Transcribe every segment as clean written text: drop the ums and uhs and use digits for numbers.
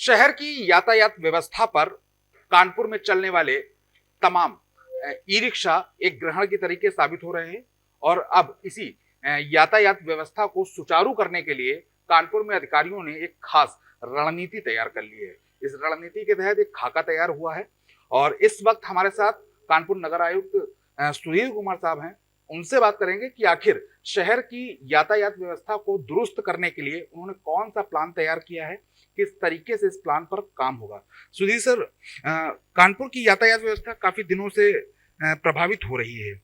शहर की यातायात व्यवस्था पर कानपुर में चलने वाले तमाम ई रिक्शा एक ग्रहण की तरीके साबित हो रहे हैं और अब इसी यातायात व्यवस्था को सुचारू करने के लिए कानपुर में अधिकारियों ने एक खास रणनीति तैयार कर ली है। इस रणनीति के तहत एक खाका तैयार हुआ है और इस वक्त हमारे साथ कानपुर नगर आयुक्त सुधीर कुमार साहब हैं। उनसे बात करेंगे कि आखिर शहर की यातायात व्यवस्था को दुरुस्त करने के लिए उन्होंने कौन सा प्लान तैयार किया है, किस तरीके से इस प्लान पर काम होगा। सुधीर सर, कानपुर की यातायात व्यवस्था काफी दिनों से प्रभावित हो रही है।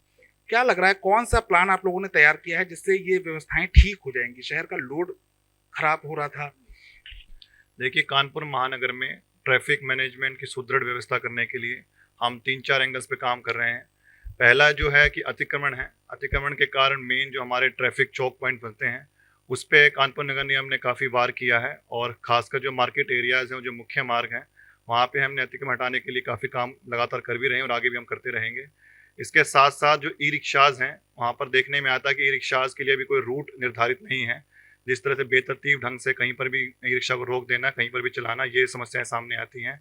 क्या लग रहा है, कौन सा प्लान आप लोगों ने तैयार किया है जिससे ये व्यवस्थाएं ठीक हो जाएंगी? शहर का लोड खराब हो रहा था। देखिए, कानपुर महानगर में ट्रैफिक मैनेजमेंट की सुदृढ़ व्यवस्था करने के लिए हम 3-4 एंगल्स पे काम कर रहे हैं। पहला जो है कि अतिक्रमण है। अतिक्रमण के कारण मेन जो हमारे ट्रैफिक चौक पॉइंट बनते हैं उस पर कानपुर नगर निगम ने काफ़ी वार किया है और ख़ासकर जो मार्केट एरियाज़ हैं, जो मुख्य मार्ग हैं, वहाँ पे हमने अतिक्रमण हटाने के लिए काफ़ी काम लगातार कर भी रहे हैं और आगे भी हम करते रहेंगे। इसके साथ साथ जो ई रिक्शाज़ हैं, वहाँ पर देखने में आता है कि ई रिक्शाज़ के लिए भी कोई रूट निर्धारित नहीं है। जिस तरह से बेतरतीब ढंग से कहीं पर भी ई रिक्शा को रोक देना, कहीं पर भी चलाना, ये समस्याएं सामने आती हैं।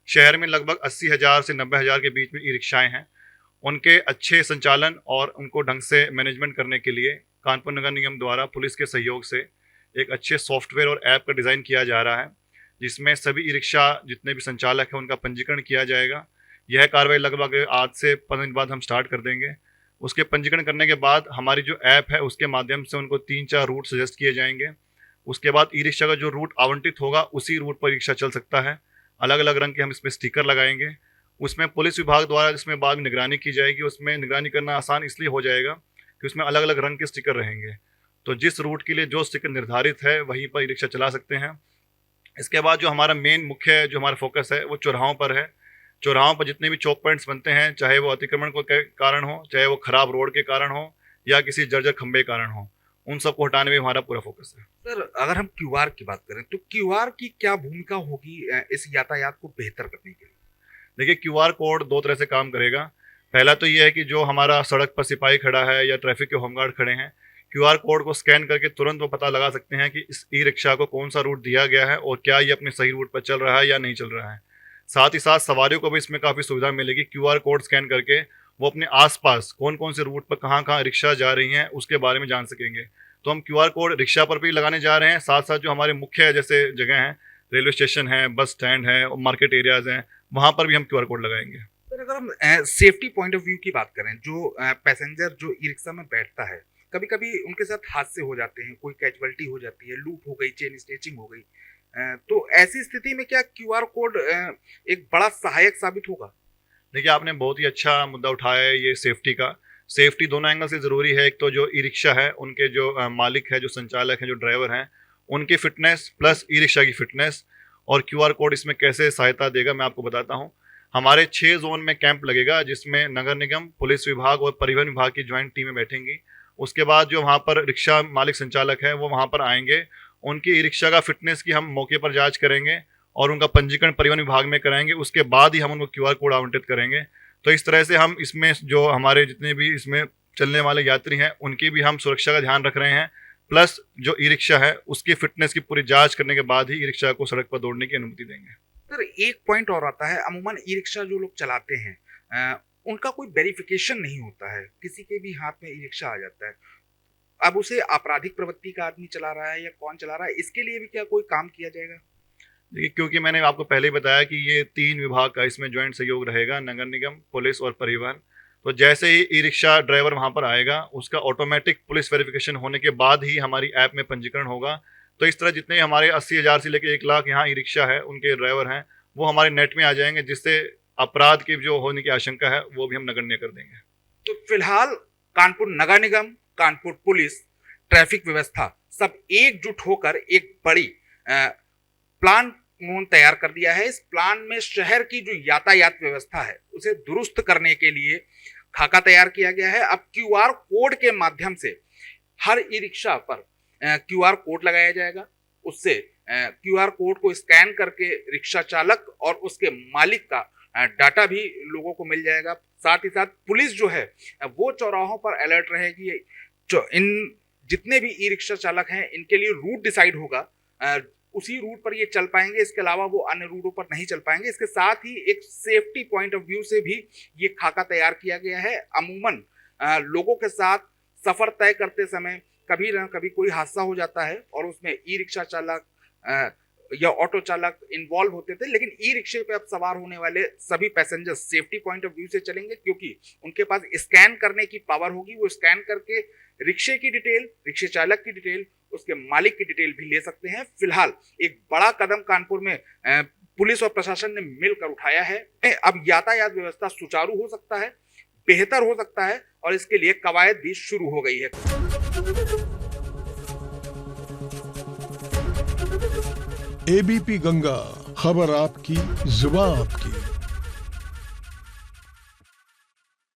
शहर में लगभग 80,000 से 90,000 के बीच में ई रिक्शाएँ हैं। उनके अच्छे संचालन और उनको ढंग से मैनेजमेंट करने के लिए कानपुर नगर निगम द्वारा पुलिस के सहयोग से एक अच्छे सॉफ्टवेयर और ऐप का डिज़ाइन किया जा रहा है, जिसमें सभी ई रिक्शा जितने भी संचालक हैं उनका पंजीकरण किया जाएगा। यह कार्रवाई लगभग आज से 15 दिन बाद हम स्टार्ट कर देंगे। उसके पंजीकरण करने के बाद हमारी जो ऐप है उसके माध्यम से उनको 3-4 रूट सजेस्ट किए जाएंगे। उसके बाद ई रिक्शा का जो रूट आवंटित होगा उसी रूट पर रिक्शा चल सकता है। अलग अलग रंग के हम इसमें स्टिकर लगाएंगे। उसमें पुलिस विभाग द्वारा जिसमें बाद में निगरानी की जाएगी, उसमें निगरानी करना आसान इसलिए हो जाएगा कि उसमें अलग अलग रंग के स्टिकर रहेंगे। तो जिस रूट के लिए जो स्टिकर निर्धारित है वहीं पर ई रिक्शा चला सकते हैं। इसके बाद जो हमारा मेन मुख्य जो हमारा फोकस है वो चौराहों पर है। चौराहों पर जितने भी चौक पॉइंट्स बनते हैं, चाहे वो अतिक्रमण के कारण हो, चाहे वो खराब रोड के कारण हो या किसी जर्जर खंबे के कारण हो, उन सबको हटाने में हमारा पूरा फोकस है। सर, अगर हम क्यूआर की बात करें तो क्यूआर की क्या भूमिका होगी इस यातायात को बेहतर करने के लिए? देखिए, क्यूआर कोड 2 तरह से काम करेगा। पहला तो ये है कि जो हमारा सड़क पर सिपाही खड़ा है या ट्रैफिक के होमगार्ड खड़े हैं, क्यूआर कोड को स्कैन करके तुरंत वो पता लगा सकते हैं कि इस ई रिक्शा को कौन सा रूट दिया गया है और क्या ये अपने सही रूट पर चल रहा है या नहीं चल रहा है। साथ ही साथ सवारियों को भी इसमें काफ़ी सुविधा मिलेगी। क्यूआर कोड स्कैन करके वो अपने आसपास कौन कौन से रूट पर कहाँ कहाँ रिक्शा जा रही हैं उसके बारे में जान सकेंगे। तो हम क्यूआर कोड रिक्शा पर भी लगाने जा रहे हैं। साथ साथ जो हमारे मुख्य जैसे जगह हैं, रेलवे स्टेशन है, बस स्टैंड है और मार्केट एरियाज़ हैं, वहाँ पर भी हम क्यूआर कोड लगाएंगे। सर, अगर हम सेफ्टी पॉइंट ऑफ व्यू की बात करें, जो पैसेंजर जो ई रिक्शा में बैठता है, कभी कभी उनके साथ हादसे हो जाते हैं, कोई कैजुअलिटी हो जाती है, लूट हो गई, चेन स्नेचिंग हो गई, तो ऐसी स्थिति में क्या क्यूआर कोड एक बड़ा सहायक साबित होगा? देखिए, आपने बहुत ही अच्छा मुद्दा उठाया है ये सेफ्टी का। सेफ्टी दोनों एंगल से ज़रूरी है। एक तो जो ई रिक्शा है उनके जो मालिक है, जो संचालक हैं, जो ड्राइवर हैं, उनकी फ़िटनेस प्लस ई रिक्शा की फ़िटनेस। और क्यूआर कोड इसमें कैसे सहायता देगा मैं आपको बताता हूँ। हमारे 6 जोन में कैंप लगेगा जिसमें नगर निगम, पुलिस विभाग और परिवहन विभाग की ज्वाइंट टीमें बैठेंगी। उसके बाद जो वहाँ पर रिक्शा मालिक संचालक है वो वहाँ पर आएंगे। उनकी ई रिक्शा का फ़िटनेस की हम मौके पर जाँच करेंगे और उनका पंजीकरण परिवहन विभाग में कराएंगे। उसके बाद ही हम उनको क्यूआर कोड आवंटित करेंगे। तो इस तरह से हम इसमें जो हमारे जितने भी इसमें चलने वाले यात्री हैं उनकी भी हम सुरक्षा का ध्यान रख रहे हैं। प्लस जो ई रिक्शा है उसकी फिटनेस की पूरी जांच करने के बाद ही ई रिक्शा को सड़क पर दौड़ने की अनुमति देंगे। सर, एक पॉइंट और आता है, अमूमन ई रिक्शा जो लोग चलाते हैं उनका कोई वेरिफिकेशन नहीं होता है, किसी के भी हाथ में ई रिक्शा आ जाता है। अब उसे आपराधिक प्रवृत्ति का आदमी चला रहा है या कौन चला रहा है, इसके लिए भी क्या कोई काम किया जाएगा? देखिए, क्योंकि मैंने आपको पहले ही बताया कि ये 3 विभाग का इसमें ज्वाइंट सहयोग रहेगा, नगर निगम, पुलिस और परिवहन। तो जैसे ही ई रिक्शा ड्राइवर वहाँ पर आएगा उसका ऑटोमेटिक पुलिस वेरिफिकेशन होने के बाद ही हमारी ऐप में पंजीकरण होगा। तो इस तरह जितने हमारे 80,000 से लेकर 1 लाख यहाँ ई रिक्शा है उनके ड्राइवर हैं वो हमारे नेट में आ जाएंगे, जिससे अपराध की जो होने की आशंका है वो भी हम नगण्य कर देंगे। तो फिलहाल कानपुर नगर निगम, कानपुर पुलिस, ट्रैफिक व्यवस्था सब एकजुट होकर एक बड़ी प्लान उन्होंने तैयार कर दिया है। इस प्लान में शहर की जो यातायात व्यवस्था है उसे दुरुस्त करने के लिए खाका तैयार किया गया है। अब क्यूआर कोड के माध्यम से हर ई रिक्शा पर क्यूआर कोड लगाया जाएगा। उससे क्यूआर कोड को स्कैन करके रिक्शा चालक और उसके मालिक का डाटा भी लोगों को मिल जाएगा। साथ ही साथ पुलिस जो है वो चौराहों पर अलर्ट रहेगी। जो इन जितने भी ई रिक्शा चालक हैं इनके लिए रूट डिसाइड होगा। उसी रूट पर ये चल पाएंगे, इसके अलावा वो अन्य रूटों पर नहीं चल पाएंगे। इसके साथ ही एक सेफ्टी पॉइंट ऑफ व्यू से भी ये खाका तैयार किया गया है। अमूमन लोगों के साथ सफर तय करते समय कभी ना कभी कोई हादसा हो जाता है और उसमें ई रिक्शा चालक या ऑटो चालक इन्वॉल्व होते थे, लेकिन ई रिक्शे पे अब सवार होने वाले सभी passenger safety point of view से चलेंगे, क्योंकि उनके पास स्कैन करने की पावर होगी। वो स्कैन करके रिक्शे की डिटेल, रिक्शे चालक की डिटेल, उसके मालिक की डिटेल भी ले सकते हैं। फिलहाल एक बड़ा कदम कानपुर में पुलिस और प्रशासन ने मिलकर उठाया है। अब यातायात व्यवस्था सुचारू हो सकता है, बेहतर हो सकता है और इसके लिए कवायद भी शुरू हो गई है। एबीपी गंगा, खबर आपकी, जुबान आपकी।